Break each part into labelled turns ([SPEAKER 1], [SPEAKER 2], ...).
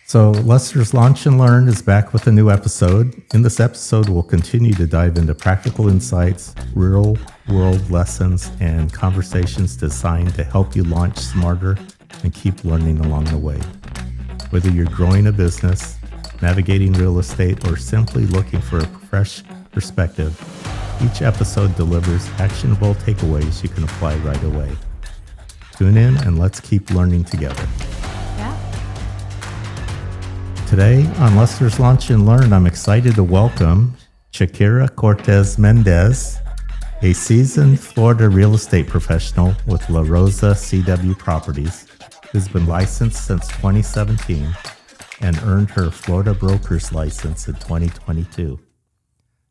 [SPEAKER 1] So, Lester's Launch and Learn is back with a new episode. In this episode, we'll continue to dive into practical insights, real world lessons, and conversations designed to help you launch smarter and keep learning along the way. Whether you're growing a business, navigating real estate, or simply looking for a fresh perspective, each episode delivers actionable takeaways you can apply right away. Tune in and let's keep learning together. Today on Lester's Launch and Learn, I'm excited to welcome Shakyra Cortez Mendez, a seasoned Florida real estate professional with La Rosa CW Properties, who's been licensed since 2017 and earned her Florida broker's license in 2022.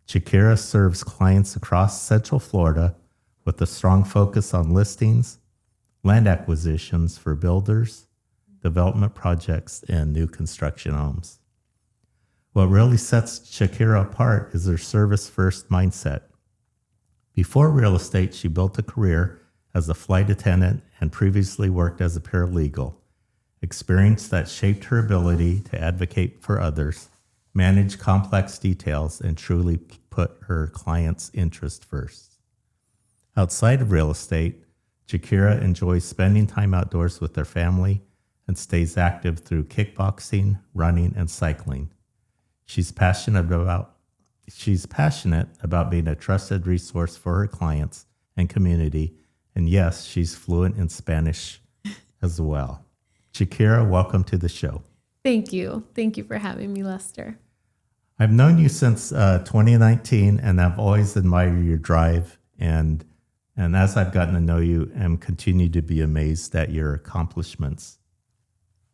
[SPEAKER 1] Shakyra serves clients across Central Florida with a strong focus on listings, land acquisitions for builders, development projects, and new construction homes. What really sets Shakyra apart is her service-first mindset. Before real estate, she built a career as a flight attendant and previously worked as a paralegal, experience that shaped her ability to advocate for others, manage complex details, and truly put her clients' interest first. Outside of real estate, Shakyra enjoys spending time outdoors with their family and stays active through kickboxing, running, and cycling. She's passionate about being a trusted resource for her clients and community. And yes, she's fluent in Spanish as well. Shakyra, welcome to the show.
[SPEAKER 2] Thank you. Thank you for having me, Lester.
[SPEAKER 1] I've known you since 2019, and I've always admired your drive. And as I've gotten to know you, I'm continued to be amazed at your accomplishments.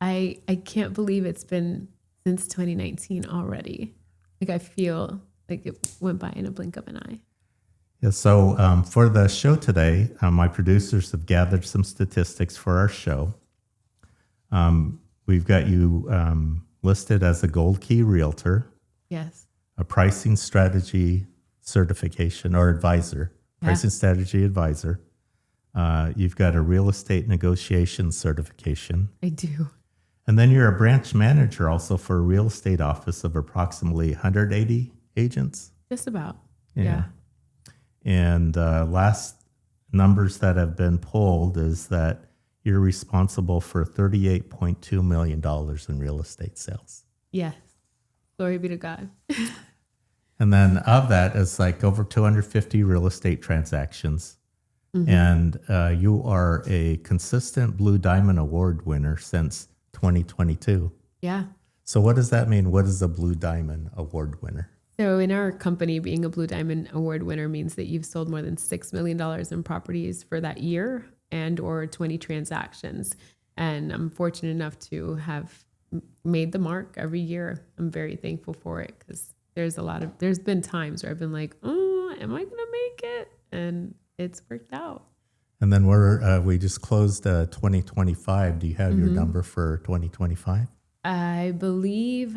[SPEAKER 2] I can't believe it's been since 2019 already. Like, I feel like it went by in a blink of an eye.
[SPEAKER 1] Yeah, so for the show today, my producers have gathered some statistics for our show. We've got you listed as a Gold Key Realtor.
[SPEAKER 2] Yes.
[SPEAKER 1] A pricing strategy certification or advisor, pricing strategy advisor. You've got a real estate negotiation certification.
[SPEAKER 2] I do.
[SPEAKER 1] And then you're a branch manager also for a real estate office of approximately 180 agents.
[SPEAKER 2] Just about.
[SPEAKER 1] Yeah. And last numbers that have been pulled is that you're responsible for $38.2 million in real estate sales.
[SPEAKER 2] Yes. Glory be to God.
[SPEAKER 1] And then of that is like over 250 real estate transactions. Mm-hmm. And you are a consistent Blue Diamond Award winner since 2022.
[SPEAKER 2] Yeah.
[SPEAKER 1] So what does that mean? What is a Blue Diamond Award winner?
[SPEAKER 2] So in our company, being a Blue Diamond Award winner means that you've sold more than $6 million in properties for that year and or 20 transactions. And I'm fortunate enough to have made the mark every year. I'm very thankful for it because there's been times where I've been like, oh, am I going to make it? And it's worked out.
[SPEAKER 1] And then we just closed 2025. Do you have your number for 2025?
[SPEAKER 2] I believe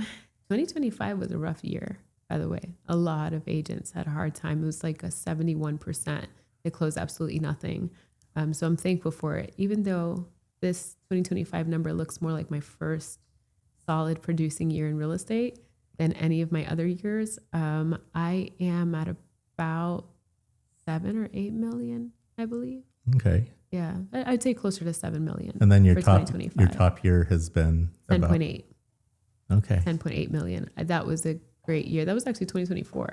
[SPEAKER 2] 2025 was a rough year, by the way. A lot of agents had a hard time. It was like a 71%. They closed absolutely nothing. So I'm thankful for it. Even though this 2025 number looks more like my first solid producing year in real estate than any of my other years, I am at about 7 or 8 million, I believe.
[SPEAKER 1] Okay.
[SPEAKER 2] Yeah, I'd say closer to 7 million.
[SPEAKER 1] And then your top year has been
[SPEAKER 2] 10.8.
[SPEAKER 1] Okay.
[SPEAKER 2] 10.8 million. That was a great year. That was actually 2024.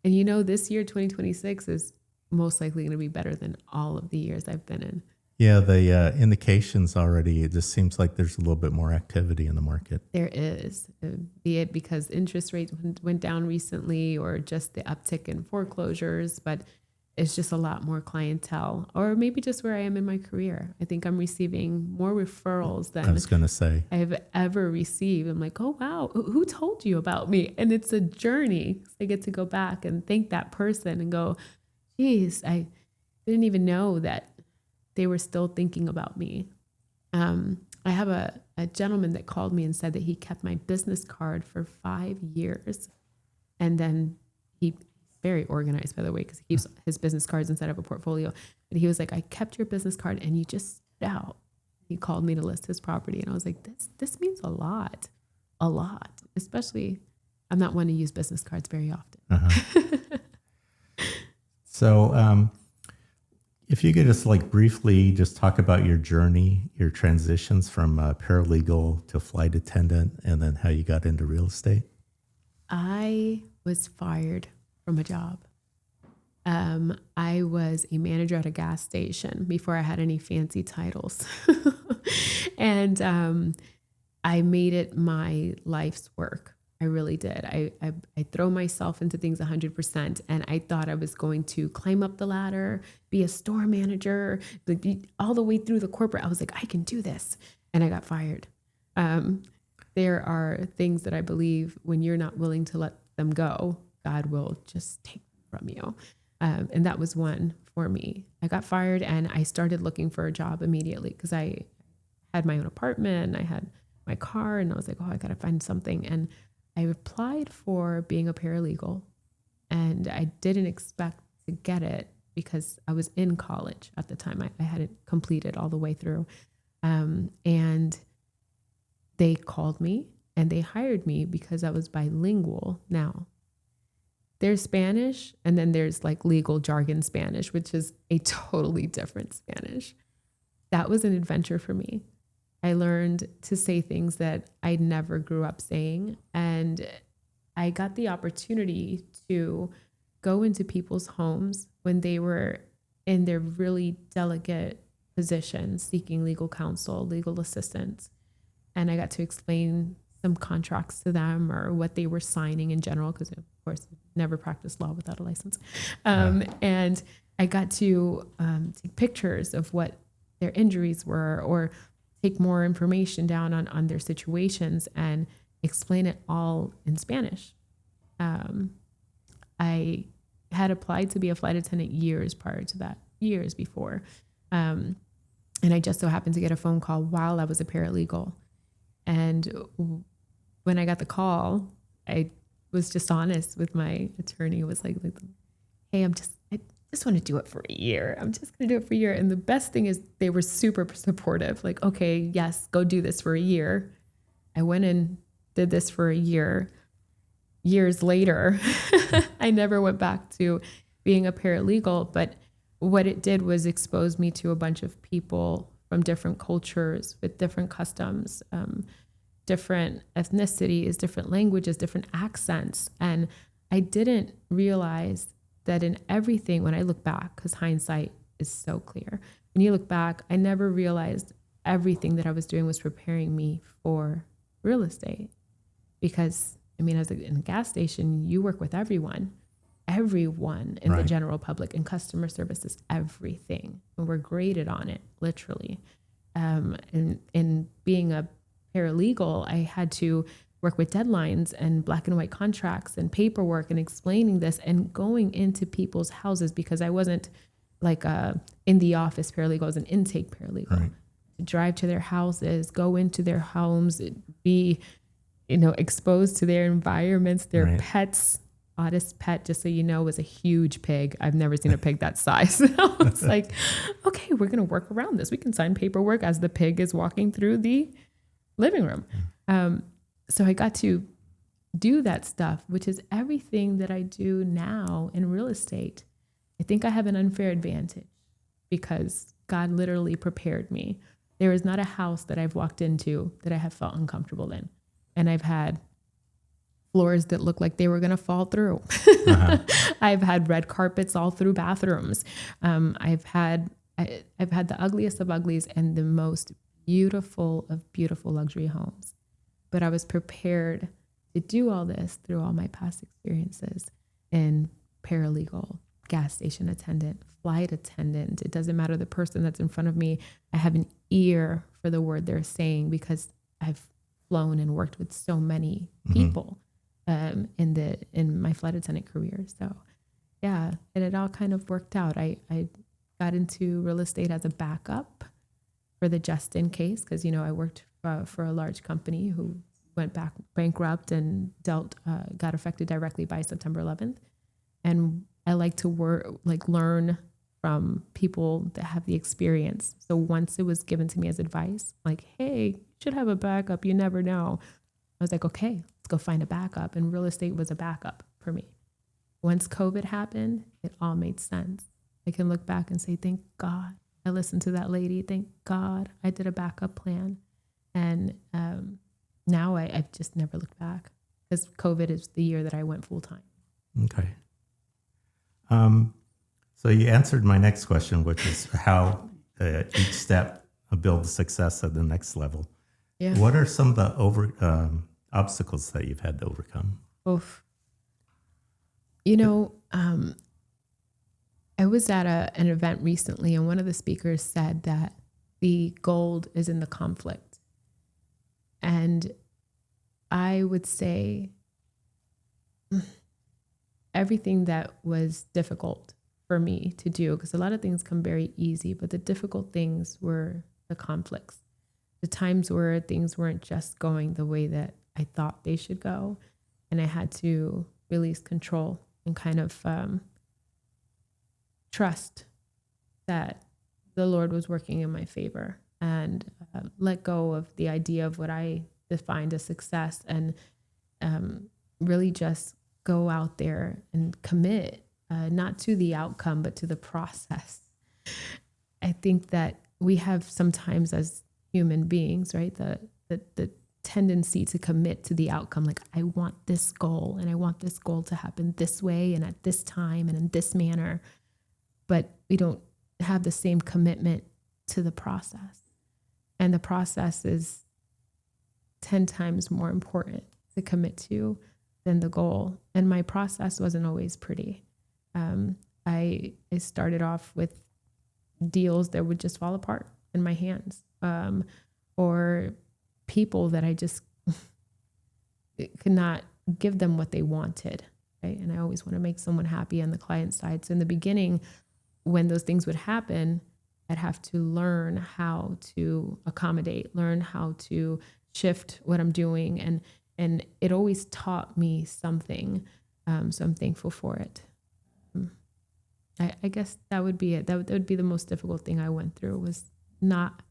[SPEAKER 2] And this year, 2026, is most likely going to be better than all of the years I've been in.
[SPEAKER 1] Yeah, the indications already, it just seems like there's a little bit more activity in the market.
[SPEAKER 2] There is, be it because interest rates went down recently or just the uptick in foreclosures, but it's just a lot more clientele, or maybe just where I am in my career. I think I'm receiving more referrals than
[SPEAKER 1] I was going to say
[SPEAKER 2] I've ever received. I'm like, oh, wow, who told you about me? And it's a journey. So I get to go back and thank that person and go, geez, I didn't even know that they were still thinking about me. I have a gentleman that called me and said that he kept my business card for 5 years. And then he's very organized, by the way, because he keeps his business cards inside of a portfolio. And he was like, I kept your business card and you just stood out. He called me to list his property. And I was like, this means a lot. a lot, especially I'm not one to use business cards very often.
[SPEAKER 1] So if you could just like briefly just talk about your journey, your transitions from paralegal to flight attendant, and then how you got into real estate.
[SPEAKER 2] I was fired from a job. I was a manager at a gas station before I had any fancy titles. And I made it my life's work. I really did. I throw myself into things 100%. And I thought I was going to climb up the ladder, be a store manager, all the way through the corporate. I was like, I can do this. And I got fired. There are things that I believe when you're not willing to let them go, God will just take them from you. And that was one for me. I got fired and I started looking for a job immediately because I had my own apartment and I had my car and I was like, oh, I got to find something. And I applied for being a paralegal and I didn't expect to get it because I was in college at the time. I hadn't completed all the way through. And they called me and they hired me because I was bilingual. Now, there's Spanish and then there's like legal jargon Spanish, which is a totally different Spanish. That was an adventure for me. I learned to say things that I never grew up saying. And I got the opportunity to go into people's homes when they were in their really delicate positions, seeking legal counsel, legal assistance. And I got to explain some contracts to them or what they were signing in general, because of course, never practiced law without a license. And I got to take pictures of what their injuries were or take more information down on their situations and explain it all in Spanish. I had applied to be a flight attendant years prior to that, years before. And I just so happened to get a phone call while I was a paralegal. And when I got the call, I was just honest with my attorney. It was like, hey, I just want to do it for a year. I'm just going to do it for a year. And the best thing is they were super supportive. Like, okay, yes, go do this for a year. I went and did this for a year. Years later, I never went back to being a paralegal, but what it did was expose me to a bunch of people from different cultures with different customs, different ethnicities, different languages, different accents. And I didn't realize that in everything, when I look back, because hindsight is so clear, when you look back, I never realized everything that I was doing was preparing me for real estate. Because, I mean, in a gas station, you work with everyone in the general public, and customer service is everything. And we're graded on it, literally. And being a paralegal, I had to work with deadlines and black and white contracts and paperwork and explaining this and going into people's houses, because I wasn't like in the office paralegal, I was an intake paralegal. Right. To drive to their houses, go into their homes, be, exposed to their environments, their pets. Oddest pet, just so you know, was a huge pig. I've never seen a pig that size. I was like, okay, we're going to work around this. We can sign paperwork as the pig is walking through the living room. So I got to do that stuff, which is everything that I do now in real estate. I think I have an unfair advantage because God literally prepared me. There is not a house that I've walked into that I have felt uncomfortable in. And I've had floors that look like they were going to fall through. I've had red carpets all through bathrooms. I've had the ugliest of uglies and the most beautiful of beautiful luxury homes. But I was prepared to do all this through all my past experiences in paralegal, gas station attendant, flight attendant. It doesn't matter the person that's in front of me. I have an ear for the word they're saying because I've flown and worked with so many people. In my flight attendant career. So yeah, and it all kind of worked out. I got into real estate as a backup for the just in case, because, I worked for a large company who went bankrupt and got affected directly by September 11th. And I like to learn from people that have the experience. So once it was given to me as advice, like, hey, you should have a backup. You never know. I was like, okay, let's go find a backup. And real estate was a backup for me. Once COVID happened, it all made sense. I can look back and say, thank God I listened to that lady. Thank God I did a backup plan. And now I've just never looked back, because COVID is the year that I went full time.
[SPEAKER 1] Okay. So you answered my next question, which is how each step builds success at the next level.
[SPEAKER 2] Yeah.
[SPEAKER 1] What are some of the obstacles that you've had to overcome?
[SPEAKER 2] Oof. You know, I was at an event recently, and one of the speakers said that the gold is in the conflict. And I would say everything that was difficult for me to do, because a lot of things come very easy, but the difficult things were the conflicts, the times where things weren't just going the way that I thought they should go. And I had to release control and kind of trust that the Lord was working in my favor, and let go of the idea of what I defined as success, and really just go out there and commit, not to the outcome, but to the process. I think that we have sometimes as human beings, right, the tendency to commit to the outcome. Like, I want this goal, and I want this goal to happen this way and at this time and in this manner. But we don't have the same commitment to the process. And the process is 10 times more important to commit to than the goal. And my process wasn't always pretty. I started off with deals that would just fall apart in my hands, or people that I just could not give them what they wanted, right? And I always want to make someone happy on the client side. So in the beginning, when those things would happen, I'd have to learn how to accommodate, learn how to shift what I'm doing. And it always taught me something. So I'm thankful for it. I guess that would be it. That would be the most difficult thing I went through, was not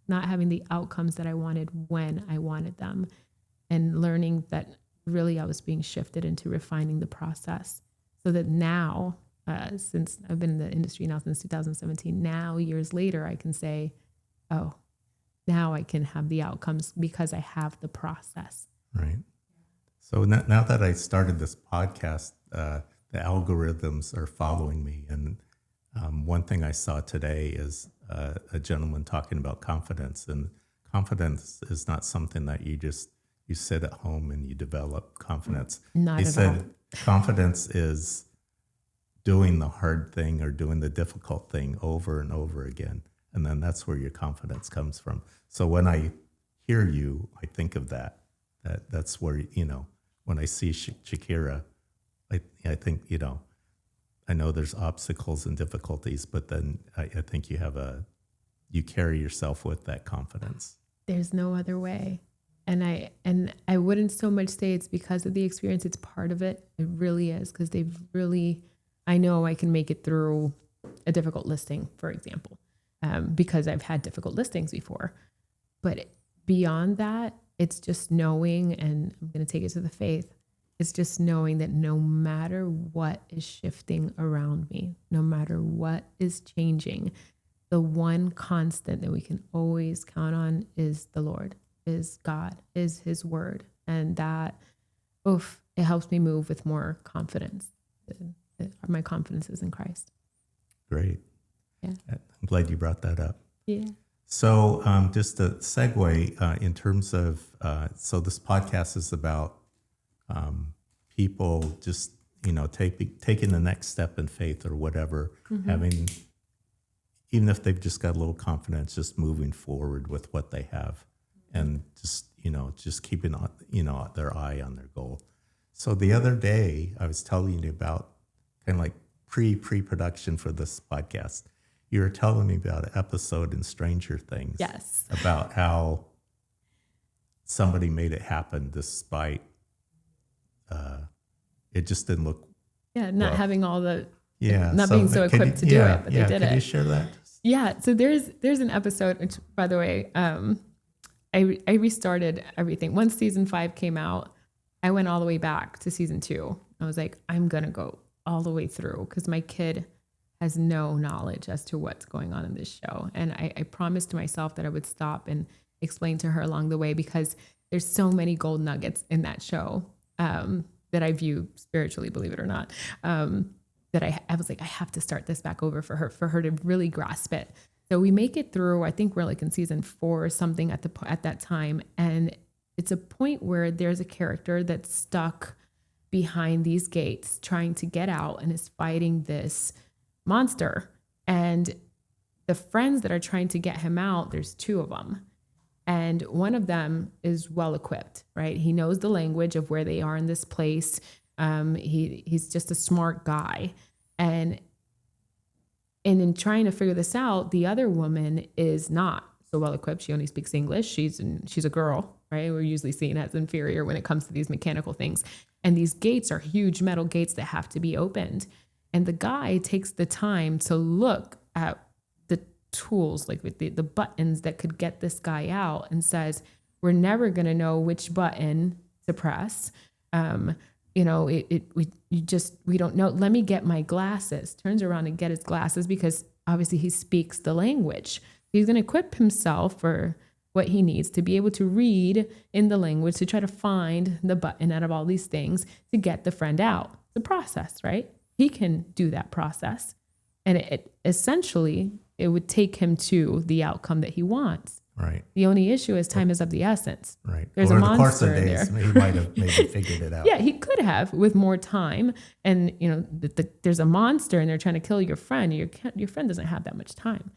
[SPEAKER 2] having the outcomes that I wanted when I wanted them, and learning that really I was being shifted into refining the process, so that now, since I've been in the industry now since 2017, now years later, I can say, oh, now I can have the outcomes because I have the process.
[SPEAKER 1] Right. So now that I started this podcast, the algorithms are following me. And one thing I saw today is a gentleman talking about confidence. And confidence is not something that you sit at home and you develop confidence.
[SPEAKER 2] Not
[SPEAKER 1] he
[SPEAKER 2] at
[SPEAKER 1] said
[SPEAKER 2] all.
[SPEAKER 1] confidence is doing the hard thing or doing the difficult thing over and over again. And then that's where your confidence comes from. So when I hear you, I think of that's where, when I see Shakyra, I think, I know there's obstacles and difficulties, but then I think you carry yourself with that confidence.
[SPEAKER 2] There's no other way. And I wouldn't so much say it's because of the experience. It's part of it. It really is, because I know I can make it through a difficult listing, for example, because I've had difficult listings before. But beyond that, it's just knowing, and I'm going to take it to the faith, it's just knowing that no matter what is shifting around me, no matter what is changing, the one constant that we can always count on is the Lord, is God, is His word. And that, it helps me move with more confidence. My confidence is in Christ.
[SPEAKER 1] Great.
[SPEAKER 2] Yeah.
[SPEAKER 1] I'm glad you brought that up.
[SPEAKER 2] Yeah.
[SPEAKER 1] So just a segue in terms of, so this podcast is about people just, taking the next step in faith or whatever, having, even if they've just got a little confidence, just moving forward with what they have, and just keeping their eye on their goal. So the other day I was telling you about kind of like pre-production for this podcast. You were telling me about an episode in Stranger Things.
[SPEAKER 2] Yes.
[SPEAKER 1] About how somebody made it happen despite it just didn't look.
[SPEAKER 2] Yeah, not having all the.
[SPEAKER 1] Yeah.
[SPEAKER 2] Not being so equipped to do it, but they did it.
[SPEAKER 1] Can you share that?
[SPEAKER 2] Yeah. So there's an episode, which, by the way, I restarted everything. Once season 5 came out, I went all the way back to season 2. I was like, I'm going to go all the way through because my kid has no knowledge as to what's going on in this show. And I promised myself that I would stop and explain to her along the way because there's so many gold nuggets in that show that I view spiritually, believe it or not, that I was like, I have to start this back over for her to really grasp it. So we make it through, I think we're like in season 4 or something at that time. And it's a point where there's a character that's stuck behind these gates trying to get out and is fighting this monster. And the friends that are trying to get him out, there's 2 of them. And one of them is well equipped, right? He knows the language of where they are in this place. He's just a smart guy. And in trying to figure this out, the other woman is not so well equipped. She only speaks English. She's a girl, right? We're usually seen as inferior when it comes to these mechanical things. And these gates are huge metal gates that have to be opened. And the guy takes the time to look at the tools, like with the buttons that could get this guy out, and says, we're never going to know which button to press. We don't know. Let me get my glasses. Turns around and get his glasses because obviously he speaks the language. He's going to equip himself for what he needs to be able to read in the language to try to find the button out of all these things to get the friend out. It's a process, right? He can do that process. And it essentially, it would take him to the outcome that he wants.
[SPEAKER 1] Right.
[SPEAKER 2] The only issue is time is of the essence.
[SPEAKER 1] Right.
[SPEAKER 2] There's
[SPEAKER 1] Over
[SPEAKER 2] a monster
[SPEAKER 1] the course of
[SPEAKER 2] in
[SPEAKER 1] days,
[SPEAKER 2] there.
[SPEAKER 1] he might have maybe figured it out.
[SPEAKER 2] Yeah, he could have with more time. And there's a monster and they're trying to kill your friend. Your friend doesn't have that much time.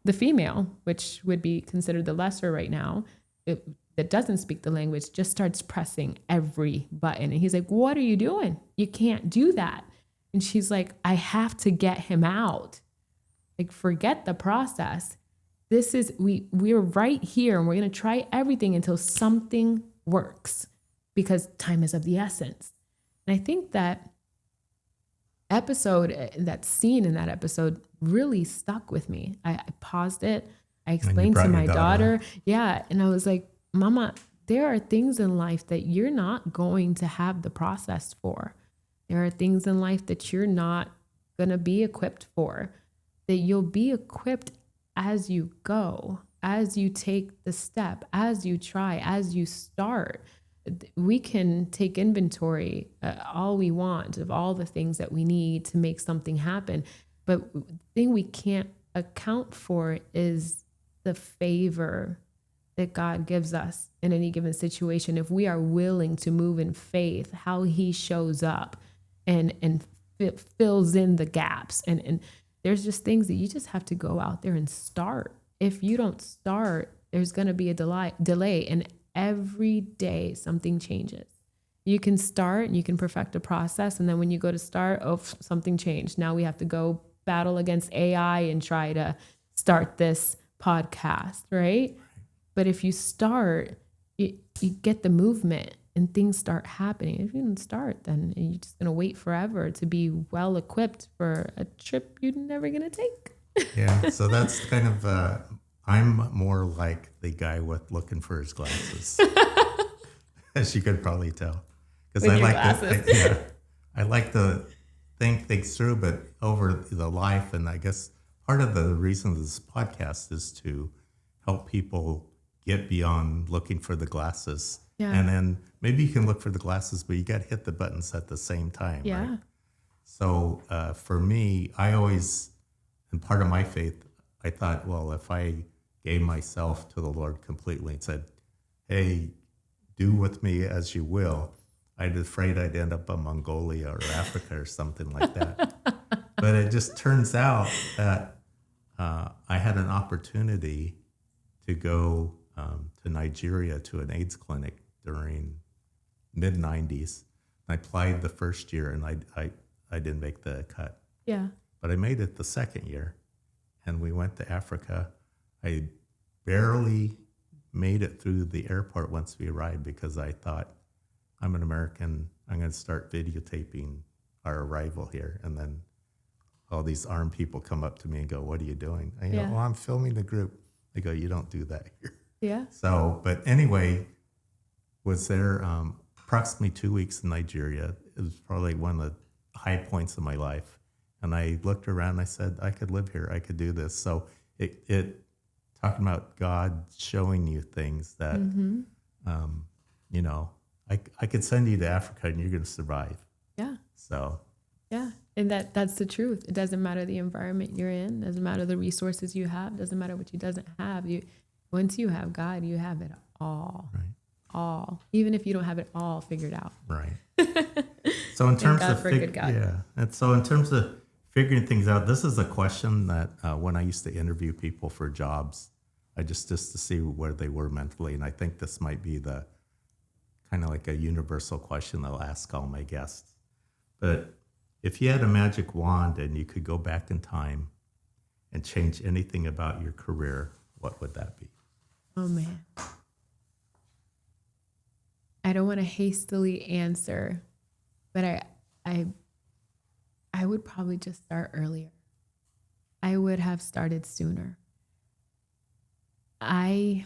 [SPEAKER 2] The female, which would be considered the lesser right now, that doesn't speak the language, just starts pressing every button. And he's like, what are you doing? You can't do that. And she's like, I have to get him out. Like, forget the process. This is, we're right here and we're going to try everything until something works because time is of the essence. And I think that scene in that episode really stuck with me. I paused it. I explained to my daughter. Yeah. And I was like, Mama, there are things in life that you're not going to have the process for. There are things in life that you're not going to be equipped for, that you'll be equipped as you go, as you take the step, as you try, as you start. We can take inventory all we want of all the things that we need to make something happen. But the thing we can't account for is the favor that God gives us in any given situation. If we are willing to move in faith, how he shows up and fills in the gaps. And there's just things that you just have to go out there and start. If you don't start, there's going to be a delay. And every day something changes. You can start and you can perfect a process. And then when you go to start, something changed. Now we have to go battle against AI and try to start this podcast, right? But if you start, you get the movement and things start happening. If you don't start, then you're just going to wait forever to be well equipped for a trip you're never going to take.
[SPEAKER 1] Yeah. So that's kind of, I'm more like the guy with looking for his glasses, as you could probably tell. Because I like to think things through, but over the life. And I guess part of the reason of this podcast is to help people get beyond looking for the glasses. Yeah. And then maybe you can look for the glasses, but you got to hit the buttons at the same time. Yeah. Right? So for me, I always, and part of my faith, I thought, well, if I gave myself to the Lord completely and said, hey, do with me as you will, I'd afraid I'd end up in Mongolia or Africa or something like that. But it just turns out that I had an opportunity to go to Nigeria to an AIDS clinic during mid-90s. I applied the first year and I didn't make the cut.
[SPEAKER 2] Yeah.
[SPEAKER 1] But I made it the second year and we went to Africa. I barely made it through the airport once we arrived because I thought, I'm an American, I'm going to start videotaping our arrival here. And then all these armed people come up to me and go, what are you doing? I go, well, I'm filming the group. They go, you don't do that here.
[SPEAKER 2] Yeah.
[SPEAKER 1] So, but anyway, was there approximately 2 weeks in Nigeria. It was probably one of the high points of my life. And I looked around and I said, I could live here. I could do this. So it talking about God showing you things that,
[SPEAKER 2] Mm-hmm.
[SPEAKER 1] you know, I could send you to Africa and you're going to survive.
[SPEAKER 2] Yeah.
[SPEAKER 1] So,
[SPEAKER 2] Yeah. And that's the truth. It doesn't matter the environment you're in, doesn't matter the resources you have, doesn't matter what you doesn't have. Once you have God, you have it all.
[SPEAKER 1] right.
[SPEAKER 2] All. Even if you don't have it all figured out.
[SPEAKER 1] Right. So in terms
[SPEAKER 2] God
[SPEAKER 1] of
[SPEAKER 2] for a good God.
[SPEAKER 1] yeah, and so in terms of figuring things out, this is a question that when I used to interview people for jobs, I just to see where they were mentally, and I think this might be the kind of like a universal question I'll ask all my guests. But if you had a magic wand and you could go back in time and change anything about your career, what would that be?
[SPEAKER 2] Oh man. I don't want to hastily answer, but I would probably just start earlier. I would have started sooner. I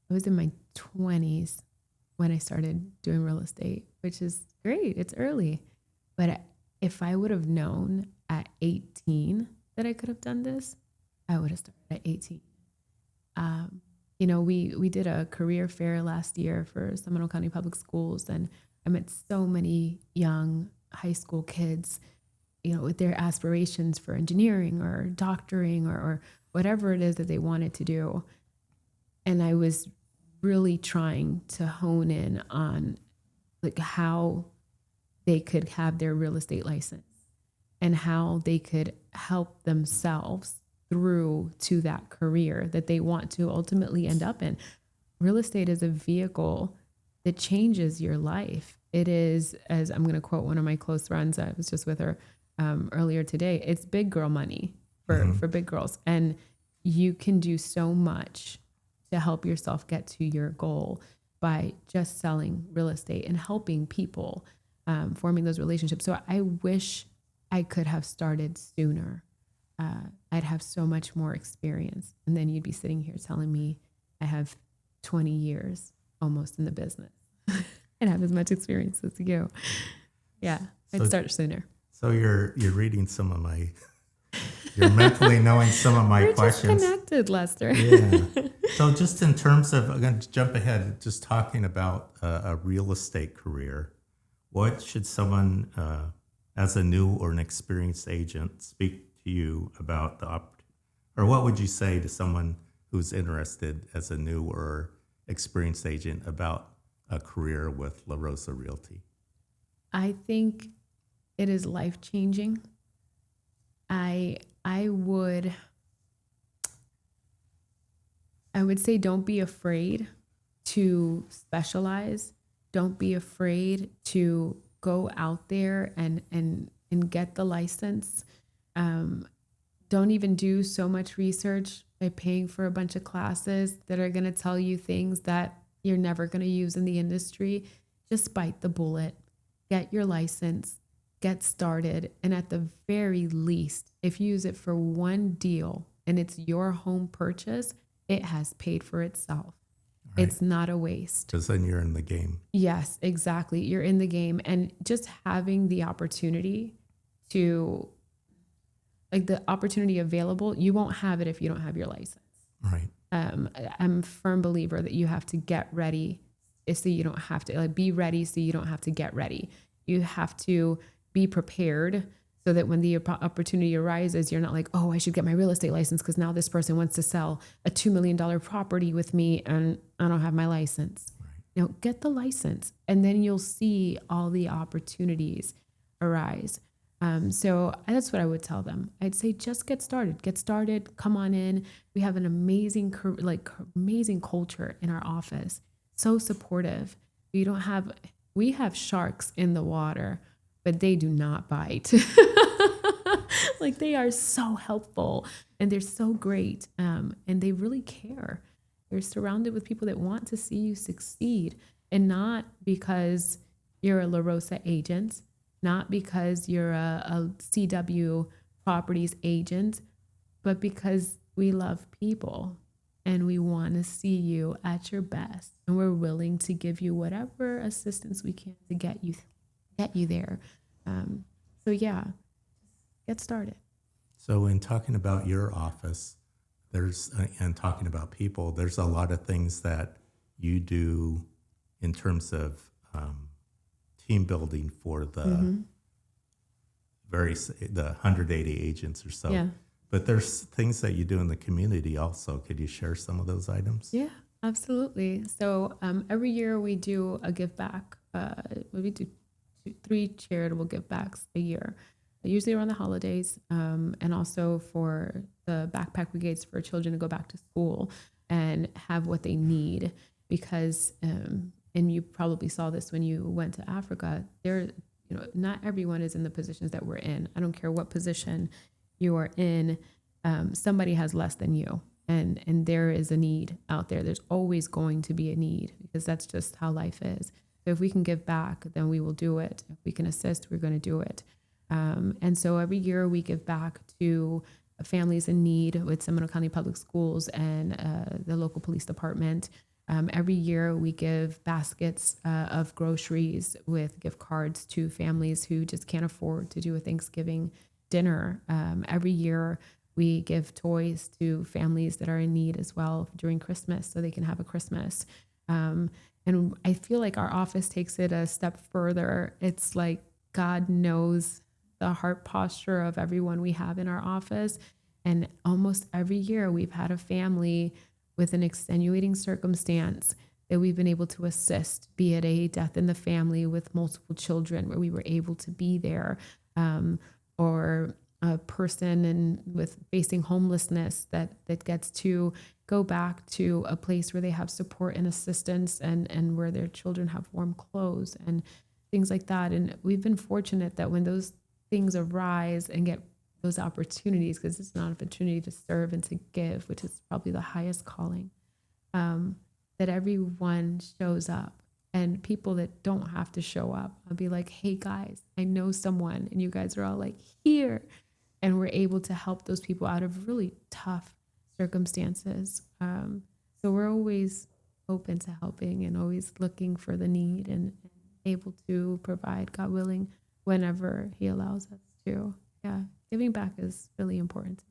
[SPEAKER 2] was in my 20s when I started doing real estate, which is great. It's early. But if I would have known at 18 that I could have done this, I would have started at 18. We did a career fair last year for Seminole County Public Schools, and I met so many young high school kids, with their aspirations for engineering or doctoring or whatever it is that they wanted to do. And I was really trying to hone in on like how they could have their real estate license and how they could help themselves through to that career that they want to ultimately end up in. Real estate is a vehicle that changes your life. It is, as I'm going to quote one of my close friends, I was just with her earlier today, it's big girl money for big girls. And you can do so much to help yourself get to your goal by just selling real estate and helping people, forming those relationships. So I wish I could have started sooner. I'd have so much more experience. And then you'd be sitting here telling me I have 20 years almost in the business and have as much experience as you. Yeah, I'd start sooner.
[SPEAKER 1] So you're reading some of my, you're mentally knowing some of my
[SPEAKER 2] We're
[SPEAKER 1] questions.
[SPEAKER 2] just connected, Lester.
[SPEAKER 1] Yeah. So just in terms of, I'm going to jump ahead, just talking about a real estate career, what should someone, as a new or an experienced agent, speak to you about or what would you say to someone who's interested as a new or experienced agent about a career with La Rosa Realty?
[SPEAKER 2] I think it is life-changing. I would say don't be afraid to specialize. Don't be afraid to go out there and get the license. Don't even do so much research by paying for a bunch of classes that are going to tell you things that you're never going to use in the industry. Just bite the bullet, get your license, get started. And at the very least, if you use it for one deal and it's your home purchase, it has paid for itself. Right. It's not a waste.
[SPEAKER 1] Because then you're in the game.
[SPEAKER 2] Yes, exactly. You're in the game. And just having the opportunity to, like the opportunity available, you won't have it if you don't have your license.
[SPEAKER 1] Right.
[SPEAKER 2] I'm a firm believer that you have to get ready so you don't have to, be ready so you don't have to get ready. You have to be prepared so that when the opportunity arises, you're not like, oh, I should get my real estate license because now this person wants to sell a $2 million property with me and I don't have my license. Right. No, get the license and then you'll see all the opportunities arise. So that's what I would tell them. I'd say just get started, come on in. We have an amazing culture in our office. So supportive. We have sharks in the water, but they do not bite. They are so helpful and they're so great. And they really care. You're surrounded with people that want to see you succeed, and not because you're a La Rosa agent, not because you're a CW Properties agent, but because we love people and we want to see you at your best, and we're willing to give you whatever assistance we can to get you there. So yeah, get started.
[SPEAKER 1] So, in talking about your office, and talking about people, there's a lot of things that you do in terms of team building for the the 180 agents or so.
[SPEAKER 2] Yeah.
[SPEAKER 1] But there's things that you do in the community also. Could you share some of those items?
[SPEAKER 2] Yeah, absolutely. So every year we do a give back. We do 3 charitable give backs a year, usually around the holidays, and also for the backpack brigades for children to go back to school and have what they need. Because, and you probably saw this when you went to Africa, not everyone is in the positions that we're in. I don't care what position you are in, somebody has less than you. And there is a need out there. There's always going to be a need, because that's just how life is. So if we can give back, then we will do it. If we can assist, we're going to do it. And so every year we give back to families in need with Seminole County Public Schools and the local police department. Every year we give baskets of groceries with gift cards to families who just can't afford to do a Thanksgiving dinner. Every year we give toys to families that are in need as well during Christmas, so they can have a Christmas. And I feel like our office takes it a step further. It's like God knows the heart posture of everyone we have in our office. And almost every year we've had a family with an extenuating circumstance that we've been able to assist, be it a death in the family with multiple children where we were able to be there, or a person with facing homelessness that gets to go back to a place where they have support and assistance, and where their children have warm clothes and things like that. And we've been fortunate that when those things arise and get those opportunities, because it's an opportunity to serve and to give, which is probably the highest calling, that everyone shows up. And people that don't have to show up, I'll be like, hey guys, I know someone, and you guys are all like, here. And we're able to help those people out of really tough circumstances. So we're always open to helping and always looking for the need, and able to provide, God willing, whenever He allows us to. Yeah, giving back is really important.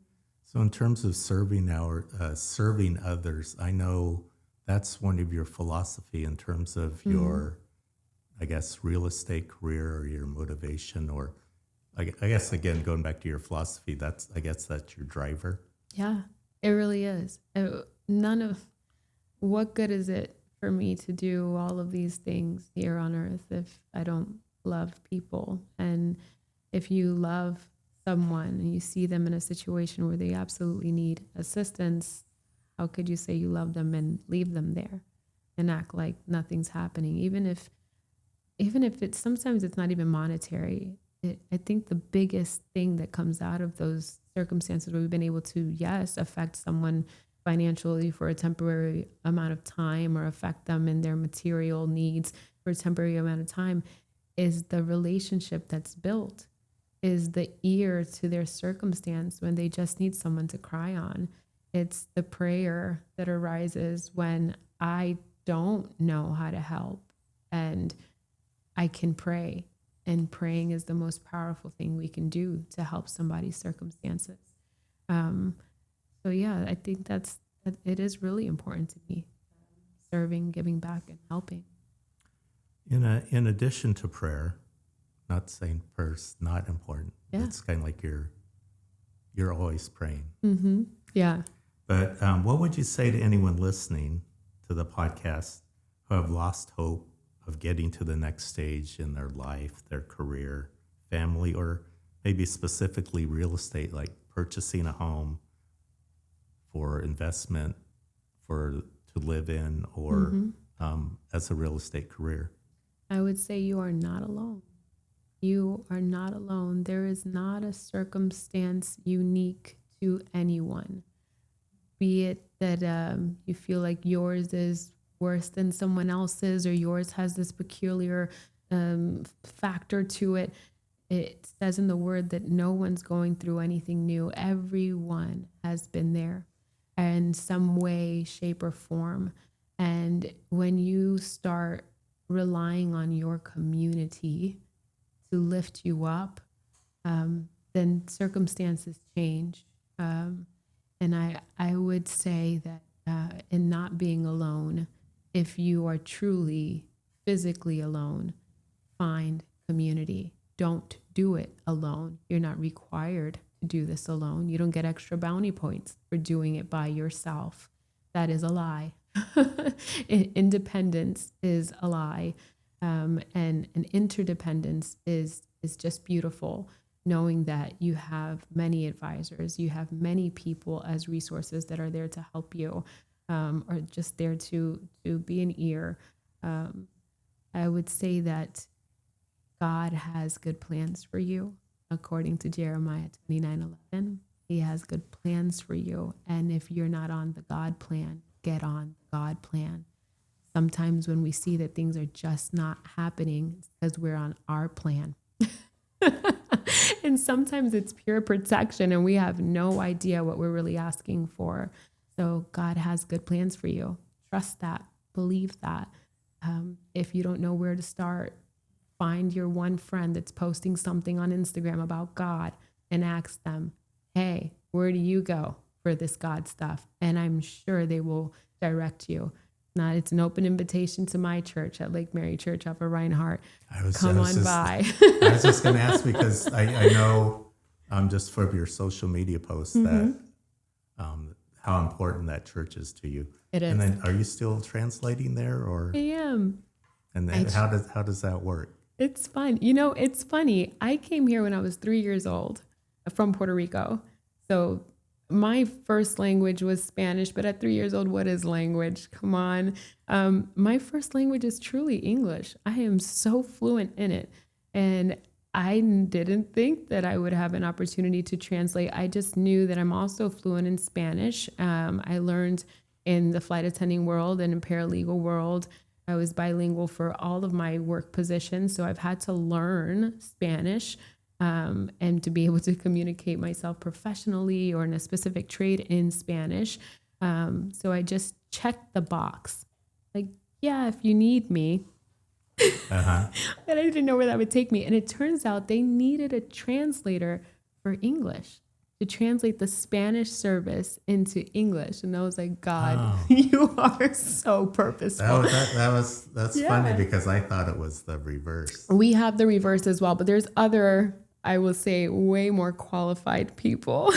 [SPEAKER 1] So, in terms of serving others, I know that's one of your philosophy in terms of your, I guess, real estate career, or your motivation, or I guess, again, going back to your philosophy, I guess that's your driver.
[SPEAKER 2] Yeah, it really is. What good is it for me to do all of these things here on earth if I don't love people? And if you love someone and you see them in a situation where they absolutely need assistance, how could you say you love them and leave them there and act like nothing's happening? Even if it's, sometimes it's not even monetary. I think the biggest thing that comes out of those circumstances where we've been able to, yes, affect someone financially for a temporary amount of time, or affect them in their material needs for a temporary amount of time, is the relationship that's built, is the ear to their circumstance when they just need someone to cry on. It's the prayer that arises when I don't know how to help, and I can pray. And praying is the most powerful thing we can do to help somebody's circumstances. So yeah, I think it is really important to me, serving, giving back, and helping.
[SPEAKER 1] In addition to prayer, not saying prayer's not important.
[SPEAKER 2] Yeah.
[SPEAKER 1] It's kind of like you're always praying.
[SPEAKER 2] Mm-hmm. Yeah.
[SPEAKER 1] But what would you say to anyone listening to the podcast who have lost hope of getting to the next stage in their life, their career, family, or maybe specifically real estate, like purchasing a home for investment, to live in, or as a real estate career?
[SPEAKER 2] I would say you are not alone. You are not alone. There is not a circumstance unique to anyone. Be it that you feel like yours is worse than someone else's, or yours has this peculiar factor to it. It says in the word that no one's going through anything new. Everyone has been there. in some way, shape, or form. And when you start relying on your community to lift you up, then circumstances change. And I would say that in not being alone, if you are truly physically alone, find community. Don't do it alone. You're not required to do this alone. You don't get extra bounty points for doing it by yourself. That is a lie. Independence is a lie. And an interdependence is just beautiful, knowing that you have many advisors, you have many people as resources that are there to help you, or just there to be an ear. I would say that God has good plans for you, according to Jeremiah 29:11. He has good plans for you. And if you're not on the God plan, get on the God plan. Sometimes when we see that things are just not happening, it's because we're on our plan. And sometimes it's pure protection and we have no idea what we're really asking for. So God has good plans for you. Trust that. Believe that. If you don't know where to start, find your one friend that's posting something on Instagram about God and ask them, hey, where do you go for this God stuff? And I'm sure they will direct you. It's an open invitation to my church at Lake Mary Church off of Reinhardt. Come on by.
[SPEAKER 1] I was just going to ask because I know just from your social media posts that how important that church is to you.
[SPEAKER 2] It is.
[SPEAKER 1] And then are you still translating there, or?
[SPEAKER 2] I am.
[SPEAKER 1] And then how does that work?
[SPEAKER 2] It's fun. It's funny. I came here when I was 3 years old from Puerto Rico. So my first language was Spanish, but at 3 years old, what is language? Come on. My first language is truly English. I am so fluent in it. And I didn't think that I would have an opportunity to translate. I just knew that I'm also fluent in Spanish. I learned in the flight attending world and in paralegal world. I was bilingual for all of my work positions. So I've had to learn Spanish and to be able to communicate myself professionally or in a specific trade in Spanish. So I just checked the box. Like, yeah, if you need me. But I didn't know where that would take me. And it turns out they needed a translator for English to translate the Spanish service into English. And I was like, God, you are so purposeful.
[SPEAKER 1] That's funny because I thought it was the reverse.
[SPEAKER 2] We have the reverse as well, but there's other, I will say, way more qualified people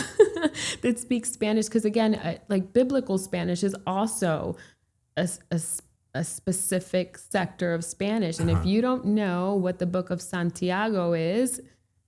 [SPEAKER 2] that speak Spanish. Because again, like biblical Spanish is also a specific sector of Spanish. And if you don't know what the book of Santiago is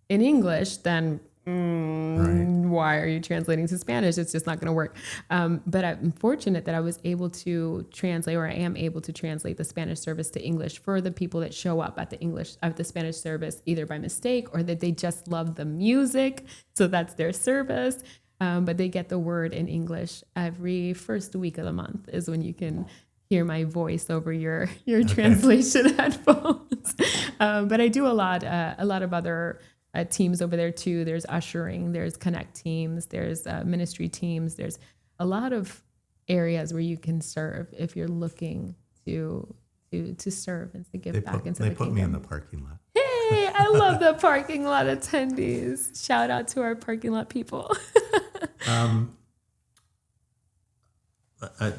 [SPEAKER 2] in English, then why are you translating to Spanish? It's just not going to work. But I'm fortunate that I was able to translate, or I am able to translate the Spanish service to English for the people that show up at the Spanish service, either by mistake or that they just love the music. So that's their service. But they get the word in English every first week of the month is when you can hear my voice over your translation headphones. But I do a lot of other teams over there too. There's ushering, there's connect teams, there's ministry teams. There's a lot of areas where you can serve if you're looking to serve and to give back into the kingdom.
[SPEAKER 1] They put me in the parking lot.
[SPEAKER 2] Hey, I love the parking lot attendees. Shout out to our parking lot people.
[SPEAKER 1] I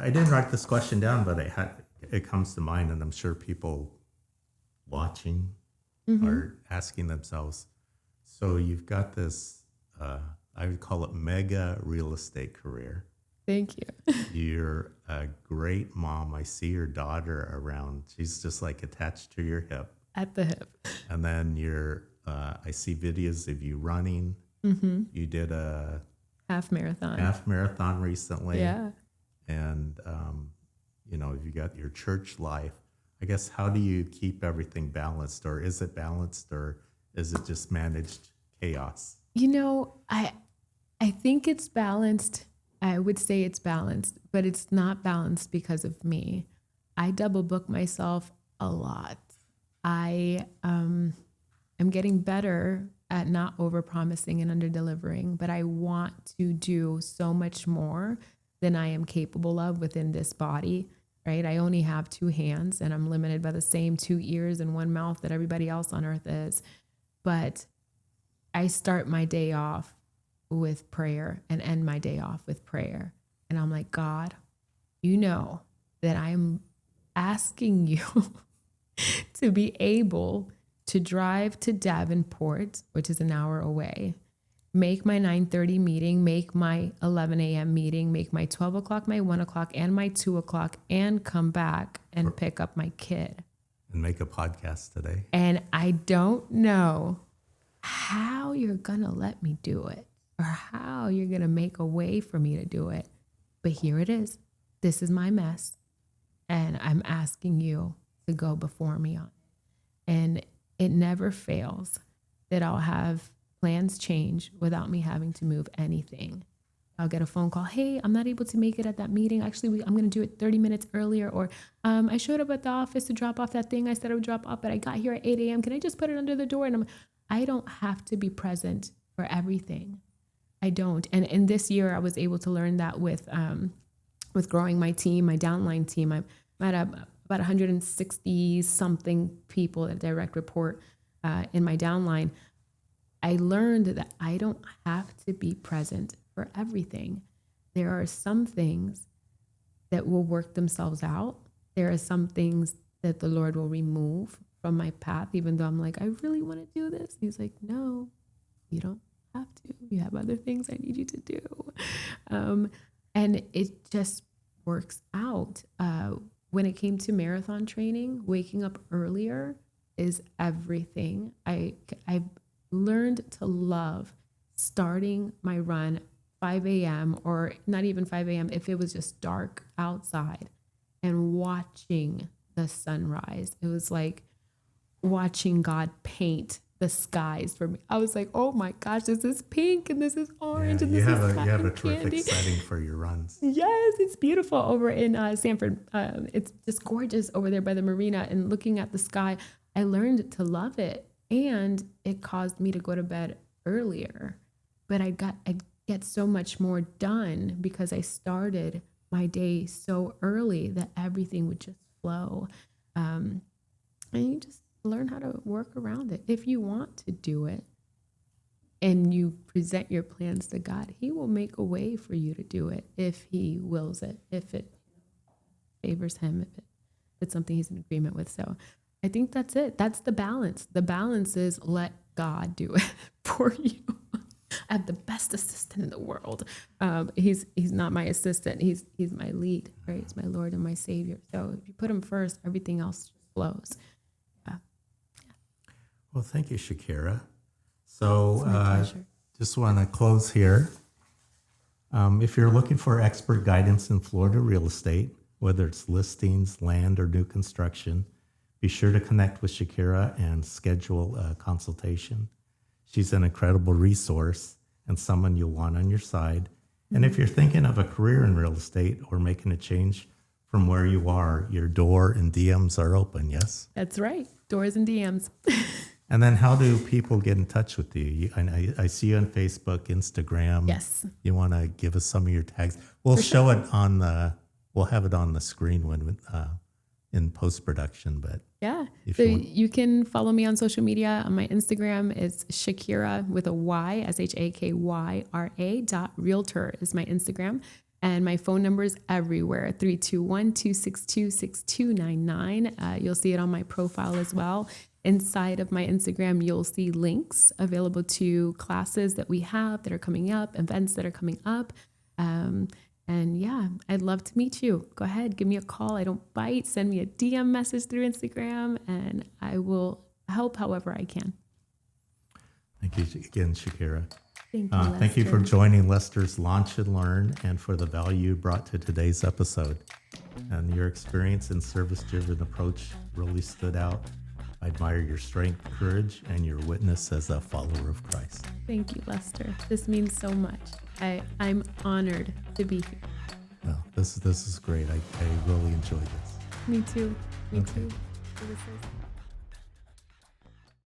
[SPEAKER 1] didn't write this question down, but it comes to mind, and I'm sure people watching are asking themselves. So you've got this, I would call it mega real estate career.
[SPEAKER 2] Thank you.
[SPEAKER 1] You're a great mom. I see your daughter around. She's just like attached to your hip.
[SPEAKER 2] At the hip.
[SPEAKER 1] And then I see videos of you running. Mm-hmm. You did a half marathon recently.
[SPEAKER 2] Yeah.
[SPEAKER 1] And, you got your church life. I guess, how do you keep everything balanced, or is it balanced, or is it just managed chaos?
[SPEAKER 2] I think it's balanced. I would say it's balanced, but it's not balanced because of me. I double book myself a lot. I am getting better at not over promising and under delivering, but I want to do so much more than I am capable of within this body, right? I only have 2 hands and I'm limited by the same 2 ears and 1 mouth that everybody else on earth is. But I start my day off with prayer and end my day off with prayer. And I'm like, God, you know that I'm asking you to be able to drive to Davenport, which is an hour away, make my 9:30 meeting, make my 11 a.m. meeting, make my 12 o'clock, my 1 o'clock, and my 2 o'clock, and come back and pick up my kid.
[SPEAKER 1] And make a podcast today.
[SPEAKER 2] And I don't know how you're going to let me do it or how you're going to make a way for me to do it. But here it is. This is my mess. And I'm asking you to go before me on it. And it never fails that I'll have plans change without me having to move anything. I'll get a phone call. Hey, I'm not able to make it at that meeting. Actually, I'm going to do it 30 minutes earlier. Or I showed up at the office to drop off that thing I said I would drop off, but I got here at 8 a.m. Can I just put it under the door? And I don't have to be present for everything. I don't. And this year I was able to learn that with growing my team, my downline team. I'm at about 160 something people that direct report in my downline. I learned that I don't have to be present for everything. There are some things that will work themselves out. There are some things that the Lord will remove from my path, even though I'm like, I really want to do this. He's like, no, you don't have to. You have other things I need you to do. And it just works out. When it came to marathon training, waking up earlier is everything. I've learned to love starting my run 5 a.m. or not even 5 a.m. if it was just dark outside and watching the sunrise. It was like watching God paint the skies for me. I was like, oh my gosh, this is pink and this is orange and this is cotton
[SPEAKER 1] you have a terrific
[SPEAKER 2] candy.
[SPEAKER 1] setting for your runs.
[SPEAKER 2] Yes, it's beautiful over in Sanford. It's just gorgeous over there by the marina and looking at the sky. I learned to love it and it caused me to go to bed earlier. But I get so much more done because I started my day so early that everything would just flow. And you just learn how to work around it. If you want to do it and you present your plans to God, he will make a way for you to do it if he wills it, if it favors him, if it's something he's in agreement with. So I think that's it. That's the balance. The balance is let God do it for you. I have the best assistant in the world. He's not my assistant. He's my lead, right? He's my Lord and my Savior. So if you put him first, everything else just flows.
[SPEAKER 1] Well, thank you, Shakyra. So
[SPEAKER 2] pleasure.
[SPEAKER 1] just want to close here. If you're looking for expert guidance in Florida real estate, whether it's listings, land, or new construction, be sure to connect with Shakyra and schedule a consultation. She's an incredible resource and someone you'll want on your side. And if you're thinking of a career in real estate or making a change from where you are, your door and DMs are open, yes?
[SPEAKER 2] That's right. Doors and DMs.
[SPEAKER 1] And then how do people get in touch with you? I see you on Facebook, Instagram.
[SPEAKER 2] Yes.
[SPEAKER 1] You want to give us some of your tags? We'll show it we'll have it on the screen when in post-production, but
[SPEAKER 2] yeah. So you can follow me on social media. On my Instagram is Shakyra with a Y, SHAKYRA.realtor is my Instagram. And my phone number is everywhere, 321-262-6299. You'll see it on my profile as well. Inside of my Instagram, you'll see links available to classes that we have that are coming up, events that are coming up. And yeah, I'd love to meet you. Go ahead, give me a call. I don't bite. Send me a DM message through Instagram and I will help however I can.
[SPEAKER 1] Thank you again, Shakyra.
[SPEAKER 2] Thank you,
[SPEAKER 1] thank you for joining Lester's Launch and Learn and for the value you brought to today's episode. And your experience and service-driven approach really stood out. I admire your strength, courage, and your witness as a follower of Christ.
[SPEAKER 2] Thank you, Lester. This means so much. I'm honored to be here.
[SPEAKER 1] Well, this is great. I really enjoyed this.
[SPEAKER 2] Me too. Me
[SPEAKER 1] Okay.
[SPEAKER 2] too.